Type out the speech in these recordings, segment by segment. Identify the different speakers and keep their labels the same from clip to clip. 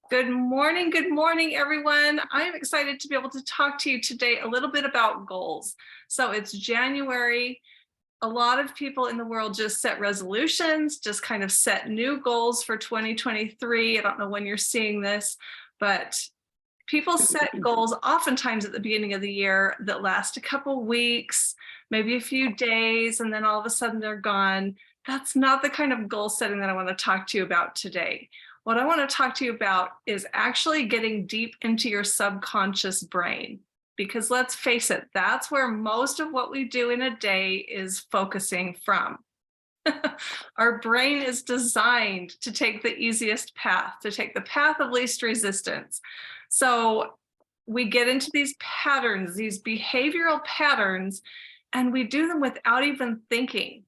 Speaker 1: Good morning, everyone. I'm excited to be able to talk to you today a little bit about goals. So it's January. A lot of people in the world just set resolutions, just kind of set new goals for 2023. I don't know when you're seeing this, but people set goals oftentimes at the beginning of the year that last a couple weeks, maybe a few days, and then all of a sudden they're gone. That's not the kind of goal setting that I want to talk to you about today. What I want to talk to you about is actually getting deep into your subconscious brain, because let's face it, that's where most of what we do in a day is focusing from. Our brain is designed to take the easiest path, to take the path of least resistance. So we get into these patterns, these behavioral patterns, and we do them without even thinking.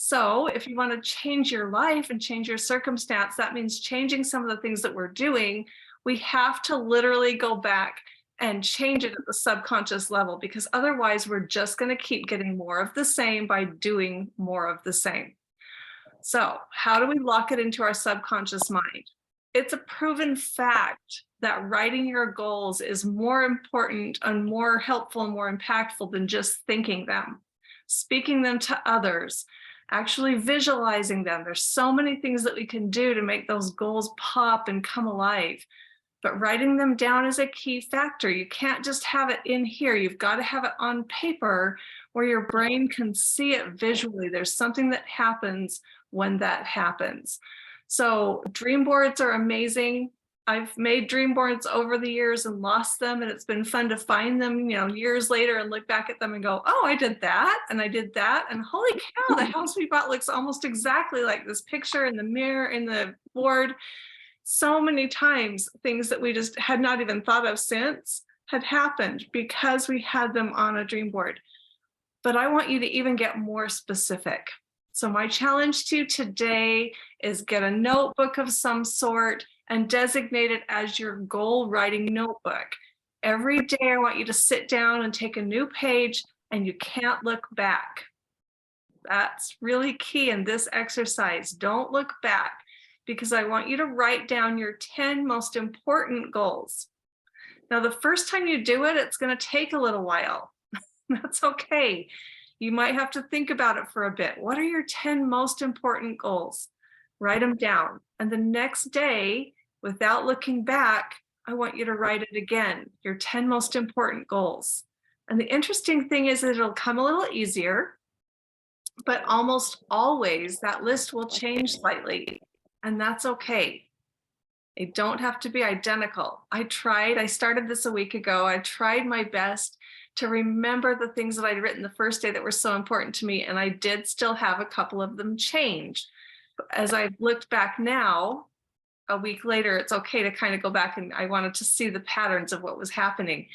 Speaker 1: So if you want to change your life and change your circumstance, that means changing some of the things that we're doing. We have to literally go back and change it at the subconscious level, because otherwise we're just going to keep getting more of the same by doing more of the same. So how do we lock it into our subconscious mind? It's a proven fact that writing your goals is more important and more helpful and more impactful than just thinking them, speaking them to others, actually visualizing them. There's so many things that we can do to make those goals pop and come alive. But writing them down is a key factor. You can't just have it in here. You've got to have it on paper where your brain can see it visually. There's something that happens when that happens. So dream boards are amazing. I've made dream boards over the years and lost them, and it's been fun to find them, years later and look back at them and go, oh, I did that, and I did that, and holy cow, the house we bought looks almost exactly like this picture in the mirror in the board. So many times things that we just had not even thought of since had happened because we had them on a dream board. But I want you to even get more specific. So my challenge to you today is get a notebook of some sort and designate it as your goal writing notebook. Every day I want you to sit down and take a new page, and you can't look back. That's really key in this exercise. Don't look back, because I want you to write down your 10 most important goals. Now, the first time you do it, it's going to take a little while. That's okay. You might have to think about it for a bit. What are your 10 most important goals? Write them down. And the next day, without looking back, I want you to write it again, your 10 most important goals. And the interesting thing is that it'll come a little easier, but almost always that list will change slightly, and that's okay. They don't have to be identical. I started this a week ago. I tried my best to remember the things that I'd written the first day that were so important to me, and I did still have a couple of them change. As I've looked back now, a week later, it's okay to kind of go back, and I wanted to see the patterns of what was happening.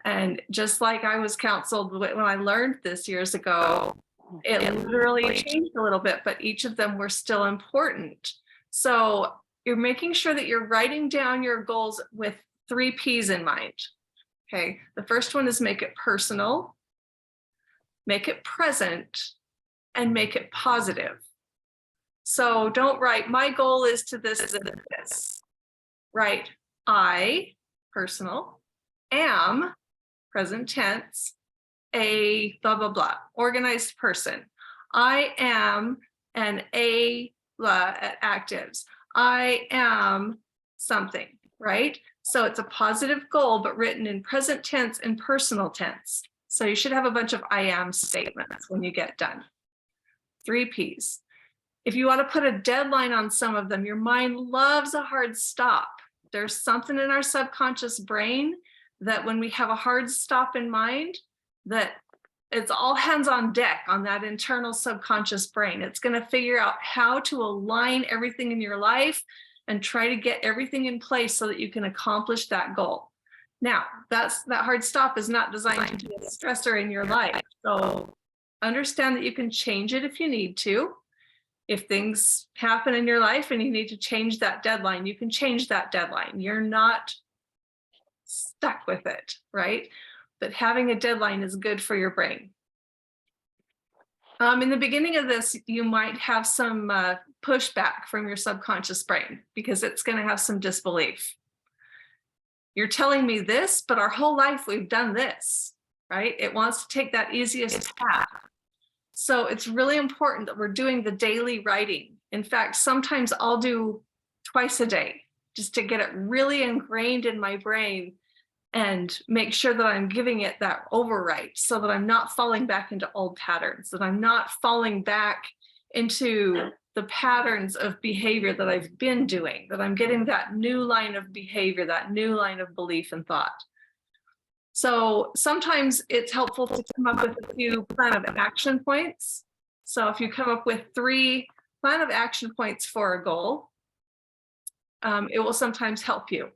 Speaker 1: And just like I was counseled when I learned this years ago, it literally changed a little bit, but each of them were still important. So you're making sure that you're writing down your goals with 3 P's in mind. Okay, the first one is make it personal, make it present, and make it positive. So don't write, my goal is to this and this. Write, I, personal, am, present tense, a blah, blah, blah, organized person. I am an a blah at actives. I am something, right? So it's a positive goal, but written in present tense and personal tense. So you should have a bunch of I am statements when you get done. 3 P's. If you want to put a deadline on some of them, your mind loves a hard stop. There's something in our subconscious brain that when we have a hard stop in mind, that it's all hands on deck on that internal subconscious brain. It's going to figure out how to align everything in your life and try to get everything in place so that you can accomplish that goal. Now, that hard stop is not designed to be a stressor in your life. So understand that you can change it if you need to. If things happen in your life and you need to change that deadline, you can change that deadline. You're not stuck with it, right? But having a deadline is good for your brain. In the beginning of this, you might have some pushback from your subconscious brain because it's going to have some disbelief. you're telling me this, but our whole life we've done this, right? It wants to take that easiest path. So it's really important that we're doing the daily writing. In fact, sometimes I'll do twice a day just to get it really ingrained in my brain and make sure that I'm giving it that overwrite so that I'm not falling back into old patterns, that I'm not falling back into the patterns of behavior that I've been doing, that I'm getting that new line of behavior, that new line of belief and thought. So sometimes it's helpful to come up with a few plan of action points. So if you come up with 3 plan of action points for a goal, it will sometimes help you.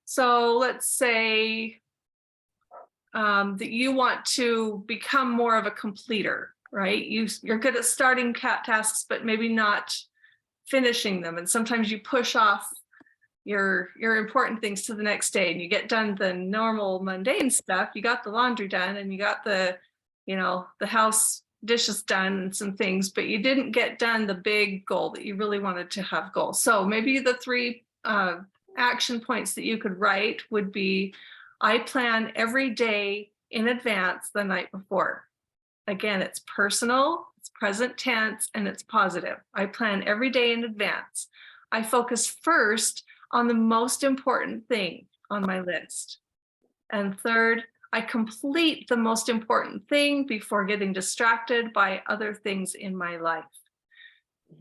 Speaker 1: So let's say that you want to become more of a completer, right? You're good at starting tasks, but maybe not finishing them. And sometimes you push off your important things to the next day, and you get done the normal mundane stuff. You got the laundry done, and you got the house dishes done and some things, but you didn't get done the big goal that you really wanted to have goal. So maybe the 3 action points that you could write would be, I plan every day in advance the night before. Again, it's personal, it's present tense, and it's positive. I plan every day in advance. I focus first on the most important thing on my list. And third, I complete the most important thing before getting distracted by other things in my life.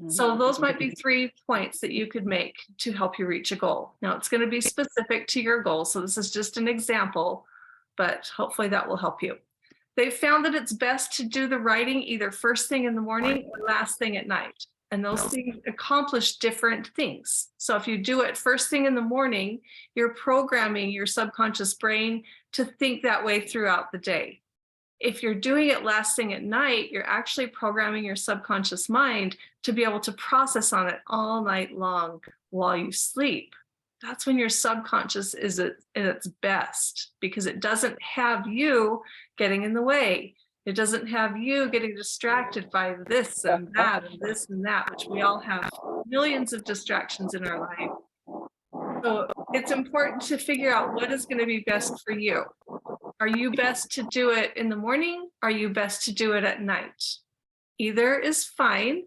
Speaker 1: So those might be 3 points that you could make to help you reach a goal. Now it's going to be specific to your goal. So this is just an example, but hopefully that will help you. They've found that it's best to do the writing either first thing in the morning or last thing at night. And those things accomplish different things. So if you do it first thing in the morning, you're programming your subconscious brain to think that way throughout the day. If you're doing it last thing at night, you're actually programming your subconscious mind to be able to process on it all night long while you sleep. That's when your subconscious is at its best, because it doesn't have you getting in the way. It doesn't have you getting distracted by this and that and this and that, which we all have millions of distractions in our life. So it's important to figure out what is going to be best for you. Are you best to do it in the morning? Are you best to do it at night? Either is fine.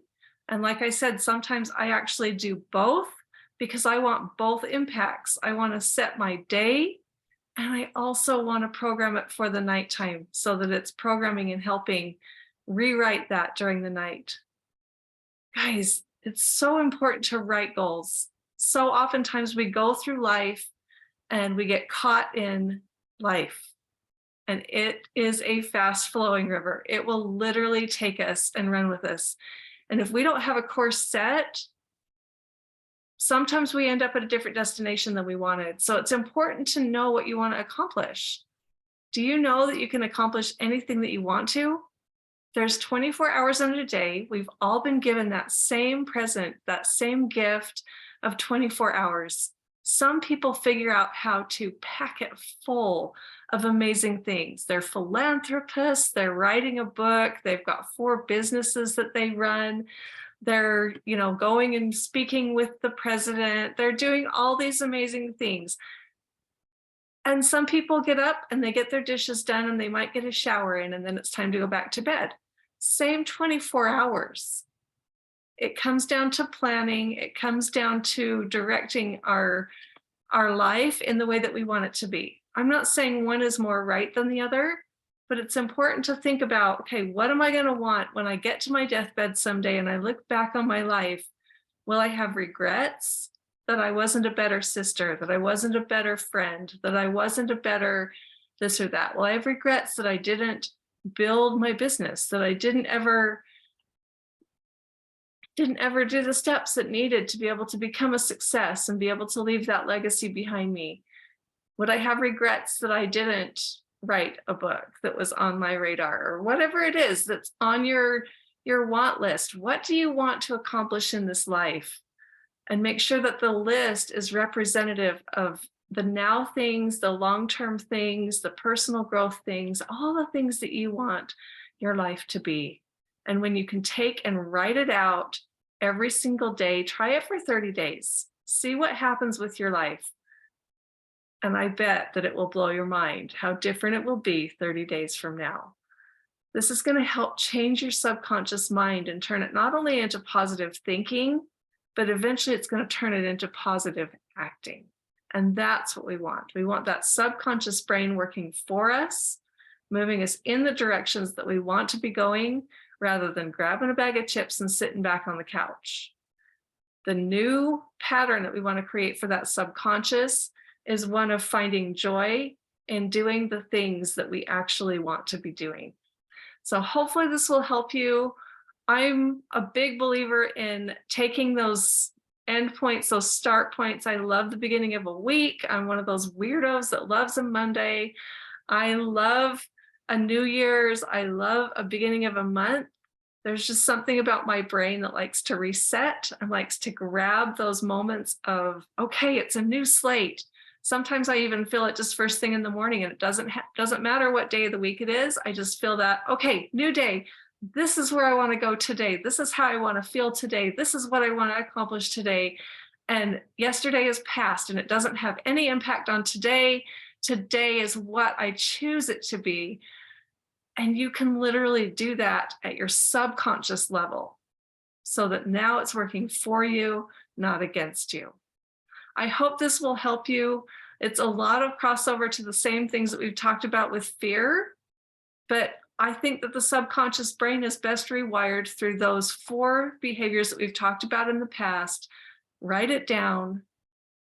Speaker 1: And like I said, sometimes I actually do both because I want both impacts. I want to set my day, and I also want to program it for the nighttime so that it's programming and helping rewrite that during the night. Guys, it's so important to write goals. So oftentimes we go through life and we get caught in life. And it is a fast flowing river. It will literally take us and run with us. And if we don't have a course set, sometimes we end up at a different destination than we wanted. So it's important to know what you want to accomplish. Do you know that you can accomplish anything that you want to? There's 24 hours in a day. We've all been given that same present, that same gift of 24 hours. Some people figure out how to pack it full of amazing things. They're philanthropists, they're writing a book, they've got 4 businesses that they run. They're, going and speaking with the president. They're doing all these amazing things. And some people get up and they get their dishes done and they might get a shower in, and then it's time to go back to bed. Same 24 hours. It comes down to planning. It comes down to directing our life in the way that we want it to be. I'm not saying one is more right than the other, but it's important to think about, okay, what am I going to want when I get to my deathbed someday and I look back on my life? Will I have regrets that I wasn't a better sister, that I wasn't a better friend, that I wasn't a better this or that? Will I have regrets that I didn't build my business, that I didn't ever do the steps that needed to be able to become a success and be able to leave that legacy behind me? Would I have regrets that I didn't write a book that was on my radar, or whatever it is that's on your want list? What do you want to accomplish in this life? And make sure that the list is representative of the now things, the long-term things, the personal growth things, all the things that you want your life to be. And when you can take and write it out every single day, try it for 30 days. See what happens with your life. And I bet that it will blow your mind how different it will be 30 days from now. This is going to help change your subconscious mind and turn it not only into positive thinking, but eventually it's going to turn it into positive acting. And that's what we want. We want that subconscious brain working for us, moving us in the directions that we want to be going, rather than grabbing a bag of chips and sitting back on the couch. The new pattern that we want to create for that subconscious is one of finding joy in doing the things that we actually want to be doing. So hopefully this will help you. I'm a big believer in taking those end points, those start points. I love the beginning of a week. I'm one of those weirdos that loves a Monday. I love a New Year's. I love a beginning of a month. There's just something about my brain that likes to reset and likes to grab those moments of, okay, it's a new slate. Sometimes I even feel it just first thing in the morning, and it doesn't matter what day of the week it is. I just feel that, okay, new day. This is where I want to go today. This is how I want to feel today. This is what I want to accomplish today. And yesterday is past and it doesn't have any impact on today. Today is what I choose it to be. And you can literally do that at your subconscious level so that now it's working for you, not against you. I hope this will help you. It's a lot of crossover to the same things that we've talked about with fear, but I think that the subconscious brain is best rewired through those 4 behaviors that we've talked about in the past. Write it down,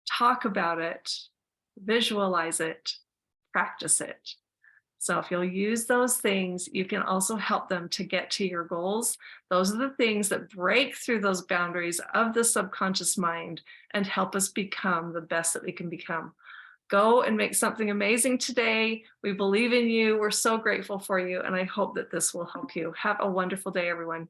Speaker 1: talk about it, visualize it, practice it. So if you'll use those things, you can also help them to get to your goals. Those are the things that break through those boundaries of the subconscious mind and help us become the best that we can become. Go and make something amazing today. We believe in you. We're so grateful for you. And I hope that this will help you. Have a wonderful day, everyone.